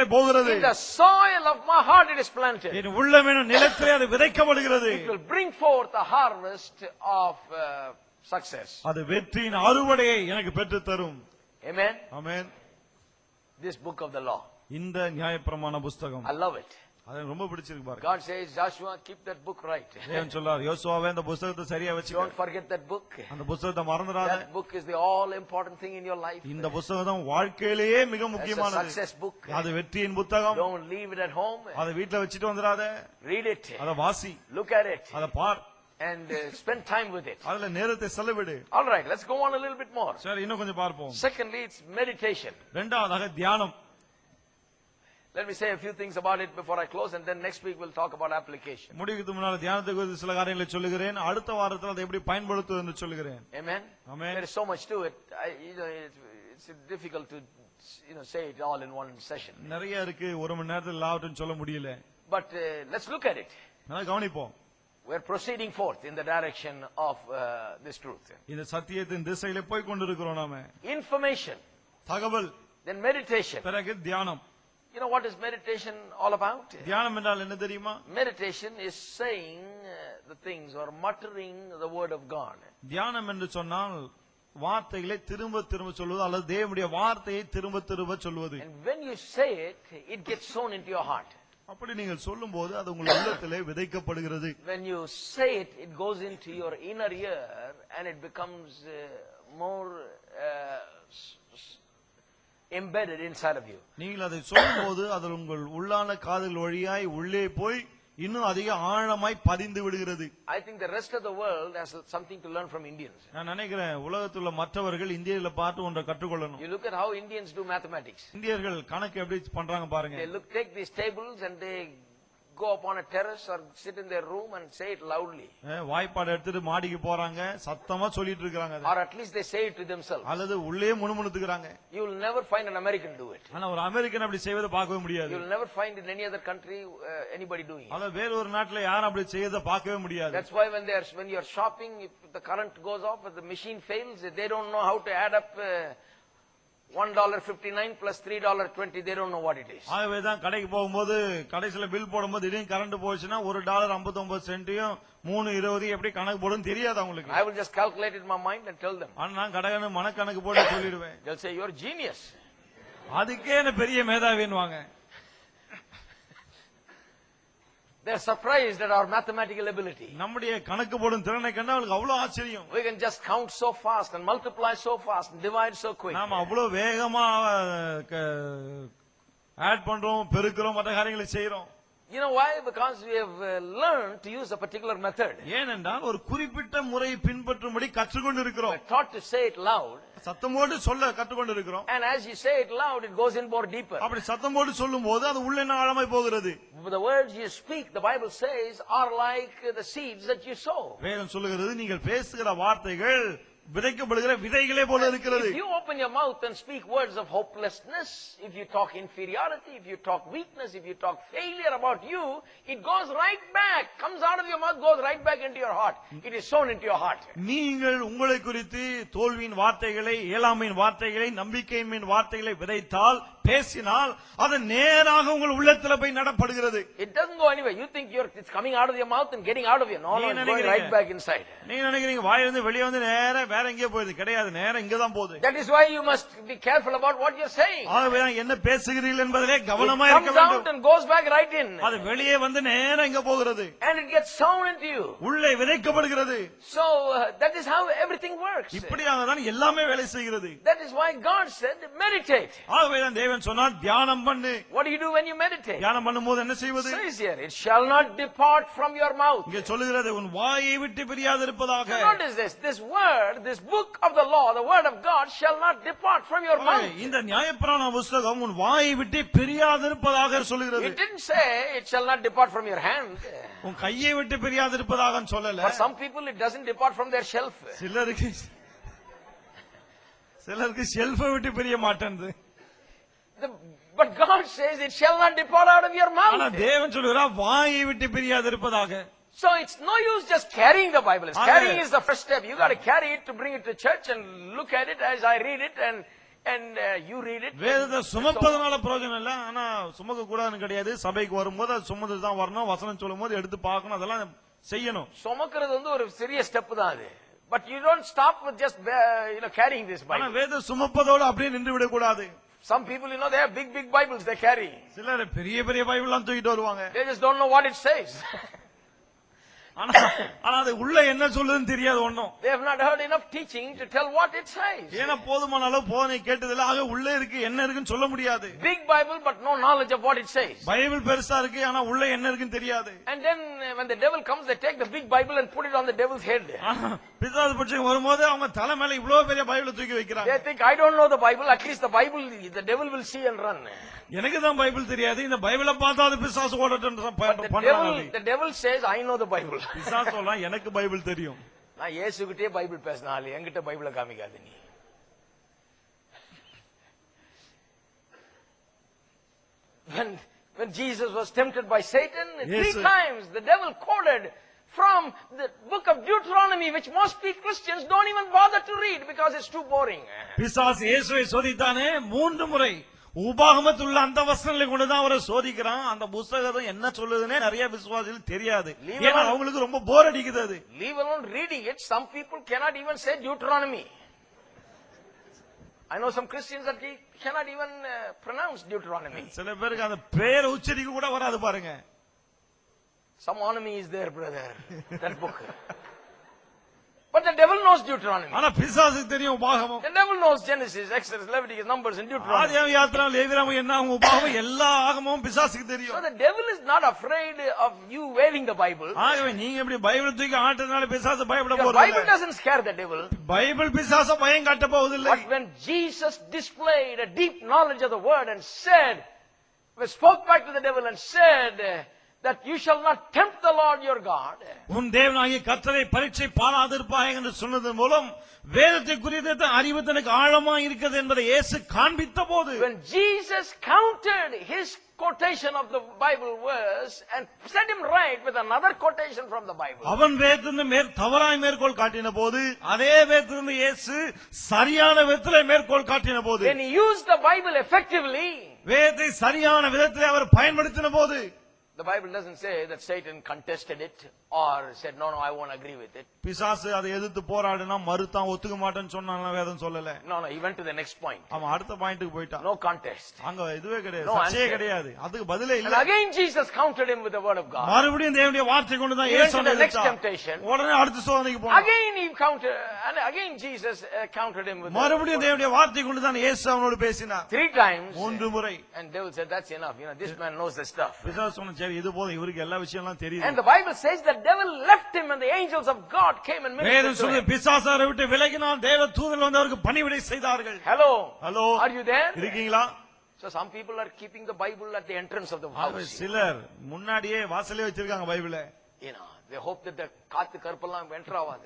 உள்ளத்திலே போகிறது. In the soil of my heart it is planted. என் உள்ளம் என்னும் நிலத்திலே அது விதைக்கப்படுகிறது. It will bring forth a harvest of success. அது வெற்றியின் அறுவடையை எனக்கு பெற்று தரும். Amen. Amen. This book of the law. இந்த நியாயப்பிரமாண புத்தகம். I love it. அது ரொம்ப பிடிச்சிருக்கு பாருங்க. God says, Joshua, keep that book right. தேவன் சொல்றார், யோசுவாவே அந்த புத்தகத்தை சரியா வச்சுக்கோ. Don't forget that book. அந்த புத்தகத்தை மறந்துடாத. That book is the all important thing in your life. இந்த புத்தகம் வாழ்க்கையிலேயே மிக முக்கியமானது. It's a success book. அது வெற்றியின் புத்தகம். Don't leave it at home. அதை வீட்ல வச்சிட்டு வந்துடாத. Read it. அதை வாசி. Look at it. அதை பார். And spend time with it. அதுல நேரத்தை செலவிடு. All right, let's go on a little bit more. சரி, இன்னும் கொஞ்சம் பார்ப்போம். Secondly, it's meditation. இரண்டாவதாக தியானம். Let me say a few things about it before I close, and then next week we'll talk about application. முடிவுக்கு முன்னால தியானத்தை குறித்து சில காரியங்களை சொல்லுகிறேன். அடுத்த வாரத்தில் அதை எப்படி பயன்படுத்துவது என்று சொல்லுகிறேன். Amen. Amen. There is so much to it. It's difficult to say it all in one session. நிறைய இருக்கு, ஒரு மணி நேரத்தில் எல்லாவற்றையும் சொல்ல முடியல. But let's look at it. நல்லா கவனிப்போம். We're proceeding forth in the direction of this truth. இந்த சத்தியத்தின் திசையிலே போய் கொண்டிருக்கிறோம் நாம. Information. தகவல். Then meditation. பிறகு தியானம். You know what is meditation all about? தியானம் என்றால் என்ன தெரியுமா? Meditation is saying the things or muttering the word of God. தியானம் என்று சொன்னால் வார்த்தைகளை திரும்ப திரும்ப சொல்வது அல்லது தேவனுடைய வார்த்தையை திரும்ப திரும்ப சொல்வது. And when you say it, it gets sown into your heart. அப்படி நீங்கள் சொல்லும்போது அது உங்கள் உள்ளத்திலே விதைக்கப்படுகிறது. When you say it, it goes into your inner ear and it becomes more embedded inside of you. நீங்கள் அதை சொல்லும்போது அது உங்கள் உள்ளான காதுகள் வழியாய் உள்ளே போய் இன்னும் அதிக ஆழமாய் பதிந்து விடுகிறது. I think the rest of the world has something to learn from Indians. நான் நினைக்கிறேன் உலகத்துல மற்றவர்கள் இந்தியர்களை பார்த்து ஒன்றை கற்றுக்கொள்ளணும். You look at how Indians do mathematics. இந்தியர்கள் கணக்கு எப்படி பண்றாங்க பாருங்க. They take these tables and they go up on a terrace or sit in their room and say it loudly. வாய்ப்பாடு எடுத்துட்டு மாடிக்கு போறாங்க, சத்தமா சொல்லிட்டு இருக்காங்க. Or at least they say it to themselves. அல்லது உள்ளே முணுமுணுத்துறாங்க. You will never find an American do it. ஆனா ஒரு அமெரிக்கன் அப்படி செய்வதை பார்க்கவே முடியாது. You will never find in any other country anybody doing it. அத வேற ஒரு நாட்டுல யாரும் அப்படி செய்யறதை பார்க்கவே முடியாது. That's why when you are shopping, if the current goes off, if the machine fails, they don't know how to add up $1.59 plus $3.20. They don't know what it is. ஆகவே தான் கடைக்கு போகும்போது கடைசில பில் போடும்போது திடீர்னு கரண்ட் போச்சுன்னா $1.59 3.20 எப்படி கணக்கு போடுன்னு தெரியாது அவங்களுக்கு. I will just calculate it in my mind and tell them. ஆனா நான் கடகன மனக்கணக்கு போட்டு சொல்லிடுவேன். They'll say you're genius. அதுக்கே என்ன பெரிய மேதாவின்வாங்க. They're surprised at our mathematical ability. நம்முடைய கணக்கு போடும் திறனை கண்டா அவங்களுக்கு அவ்வளவு ஆச்சரியம். We can just count so fast and multiply so fast and divide so quick. நாம அவ்வளவு வேகமா ஆட் பண்றோம், பெருக்குறோம், மற்ற காரியங்களை செய்றோம். You know why? Because we have learned to use a particular method. ஏனென்றால் ஒரு குறிப்பிட்ட முறையை பின்பற்றும்படி கற்றுக்கொண்டிருக்கிறோம். We're taught to say it loud. சத்தமோடு சொல்ல கற்றுக்கொண்டிருக்கிறோம். And as you say it loud, it goes in more deeper. அப்படி சத்தமோடு சொல்லும்போது அது உள்ளே ஆழமாய் போகிறது. The words you speak, the Bible says, are like the seeds that you sow. வேதம் சொல்லுகிறது நீங்கள் பேசுகிற வார்த்தைகள் விதைக்கப்படுகிற விதைகளே போல இருக்கிறது. If you open your mouth and speak words of hopelessness, if you talk inferiority, if you talk weakness, if you talk failure about you, it goes right back, comes out of your mouth, goes right back into your heart. It is sown into your heart. நீங்கள் உங்களை குறித்து தோல்வியின் வார்த்தைகளை, இயலாமையின் வார்த்தைகளை, நம்பிக்கையின் வார்த்தைகளை விதைத்தால், பேசினால் அது நேராக உங்கள் உள்ளத்துல போய் நடப்படுகிறது. It doesn't go anywhere. You think it's coming out of your mouth and getting out of your mouth, it's going right back inside. நீங்க நினைக்கிறீங்க வாயிலிருந்து வெளியே வந்து நேரா வேற எங்கேயோ போகுது. கிடையாது, நேரா இங்க தான் போகுது. That is why you must be careful about what you're saying. ஆகவே என்ன பேசுகிறீர்கள் என்பதிலே கவனமா இருக்க வேண்டும். It comes out and goes back right in. அது வெளியே வந்து நேரா இங்க போகிறது. And it gets sown into you. உள்ளே விதைக்கப்படுகிறது. So that is how everything works. இப்படியாக தான் எல்லாமே வேலை செய்கிறது. That is why God said meditate. ஆகவே தான் தேவன் சொன்னார் தியானம் பண்ணு. What do you do when you meditate? தியானம் பண்ணும்போது என்ன செய்வது? Says here, it shall not depart from your mouth. இங்கே சொல்லுகிறது உன் வாயை விட்டு பிரியாதிருப்பதாக. Notice this word, this book of the law, the word of God shall not depart from your mouth. இந்த நியாயப்பிரமாண புத்தகம் உன் வாயை விட்டு பிரியாதிருப்பதாக சொல்லுகிறது. It didn't say it shall not depart from your hand. உன் கையை விட்டு பிரியாதிருப்பதாக சொல்லல. For some people it doesn't depart from their shelf. சிலருக்கு ஷெல்ஃபை விட்டு பிரிய மாட்டேங்குது. But God says it shall not depart out of your mouth. ஆனா தேவன் சொல்றார் வாயை விட்டு பிரியாதிருப்பதாக. So it's no use just carrying the Bible. Carrying is the first step. You got to carry it to bring it to church and look at it as I read it and and you read it. வேதத்தை சுமப்பதனால பிரயோஜனம் இல்ல. ஆனா சுமக்க கூடாதுன்னு கிடையாது. சபைக்கு வரும்போது அது சுமந்து தான் வரணும். வசனம் சொல்லும்போது எடுத்து பார்க்கணும். அதெல்லாம் செய்யணும். சுமக்கிறது வந்து ஒரு சிறிய ஸ்டெப் தான் அது. But you don't stop with just carrying this ஆனா Bible. வேத சுமப்பதோடு அப்படியே நின்று விட கூடாது. Some people, they have big Bibles they carry. சிலர் பெரிய பெரிய பைபிள்லாம் தூக்கிட்டு வருவாங்க. They just don't know what it says. ஆனா அது உள்ள என்ன சொல்லுதுன்னு தெரியாது ஒண்ணும். They have not heard enough teaching to tell what it says. ஏன்னா போதுமான அளவு போதனை கேட்டதில்ல. ஆக உள்ள இருக்கு என்ன இருக்குன்னு சொல்ல முடியாது. Big Bible but no knowledge of what it says. Bible பெருசா இருக்கு ஆனா உள்ள என்ன இருக்குன்னு தெரியாது. And then when the devil comes, they take the big Bible and put it on the devil's head. பிசாசு பட்சம் வரும்போது அவங்க தலை மேல இவ்வளவு பெரிய பைபிளை தூக்கி வைக்கிறாங்க. They think, I don't know the Bible, at least the Bible the devil will see and run. எனக்கு தான் பைபிள் தெரியாது. இந்த பைபிளை பார்த்தா அது பிசாசு ஓடட்டும் பண்றாங்க. The devil says, I know the Bible. பிசாசு சொல்றான் எனக்கு பைபிள் தெரியும். நான் இயேசுகிட்டே பைபிள் பேசினால என்கிட்ட பைபிளை காமிக்காத நீ. When Jesus was tempted by Satan, Yes, 3 times the devil quoted from the book of Deuteronomy, which most Christians don't even bother to read because it's too boring. பிசாசு இயேசுவை சோதித்தானே 3 முறை. உபாகமத்தில் உள்ள அந்த வசனங்களை கொண்டுதான் அவரை சோதிக்கிறான். அந்த புத்தகம் என்ன சொல்லுதுன்னே நிறைய விசுவாசிகள் தெரியாது. ஏன்னா அவங்களுக்கு ரொம்ப போர் அடிக்குது அது. Leave alone reading it, some people cannot even say Deuteronomy. I know some Christians that cannot even pronounce Deuteronomy. சில பேருக்கு அந்த பேரை உச்சரிக்க கூட வராது பாருங்க. Some enemy is there, brother. That book. But the devil knows Deuteronomy. ஆனா பிசாசுக்கு தெரியும் உபாகமம். The devil knows Genesis, Exodus, Leviticus, Numbers and Deuteronomy. ஆதியாகமம், யாத்திராகமம், லேவியராகமம், என்னாகமம், உபாகமம் எல்லா ஆகமமும் பிசாசுக்கு தெரியும். So the devil is not afraid of you waving the Bible. ஆகவே நீங்க எப்படி பைபிள் தூக்கி ஆட்டறதுனால பிசாசு பயப்பட The போறது Bible இல்ல. doesn't scare the devil. Bible பிசாசு பயம் காட்ட போவதில்லை. But when Jesus displayed a deep knowledge of the word and said, spoke back to the devil and said that you shall not tempt the Lord your God. உன் தேவனாகிய கர்த்தரை பரீட்சை பாராதிருப்பாய் என்று சொன்னதன் மூலம் வேதத்தை குறித்த அறிவு தனக்கு ஆழமா இருக்கிறது என்பதை இயேசு காண்பித்த போது, When Jesus countered his quotation of the Bible verse and set him right with another quotation from the Bible. அவன் வேதத்திலிருந்து தவறாய் மேற்கோள் காட்டின போது அதே வேதத்திலிருந்து இயேசு சரியான விதத்திலே மேற்கோள் காட்டின போது, When he used the Bible effectively, வேதத்தை சரியான விதத்திலே அவர் பயன்படுத்தின போது, the Bible doesn't say that Satan contested it or said, no, I won't agree with it. பிசாசு அதை எதிர்த்து போராடினா மறுத்தான் ஒத்துக்க மாட்டேன்னு சொன்னான் வேதம் சொல்லல. No, he went to the next point. அவன் அடுத்த பாயிண்ட்க்கு போயிட்டான். No contest. அங்க இதுவே கிடையாது, No சர்ச்சையே answer. கிடையாது, அதுக்கு பதிலே And இல்ல. again Jesus countered him with the word of God. மறுபடியும் தேவனுடைய வார்த்தை கொண்டு தான் He went இயேசு to the next எதிர்த்தான். temptation. உடனே அடுத்த சோதனைக்கு போனான். Again he countered, and again Jesus countered him with the மறுபடியும் word. தேவனுடைய வார்த்தை கொண்டு தான் இயேசு அவனோடு பேசினார் 3 times. 3 முறை. And devil said, that's enough. This man knows the stuff. பிசாசு சொன்னான், சரி இது போதும், இவருக்கு எல்லா விஷயம்லாம் And தெரியுது. the Bible says that devil left him and the angels of God came and ministered வேதம் to சொல்லு him. பிசாசாரை விட்டு விலகினான், தேவ தூதர்கள் வந்து அவருக்கு பணிவிடை செய்தார்கள். Hello. Hello, Are you there? இருக்கீங்களா? So some people are keeping the Bible at the entrance of the ஆகவே house. சிலர் முன்னாடியே வாசலே வச்சிருக்காங்க பைபிளை. They hope that the காத்து கருப்பெல்லாம் enter ஆகாது.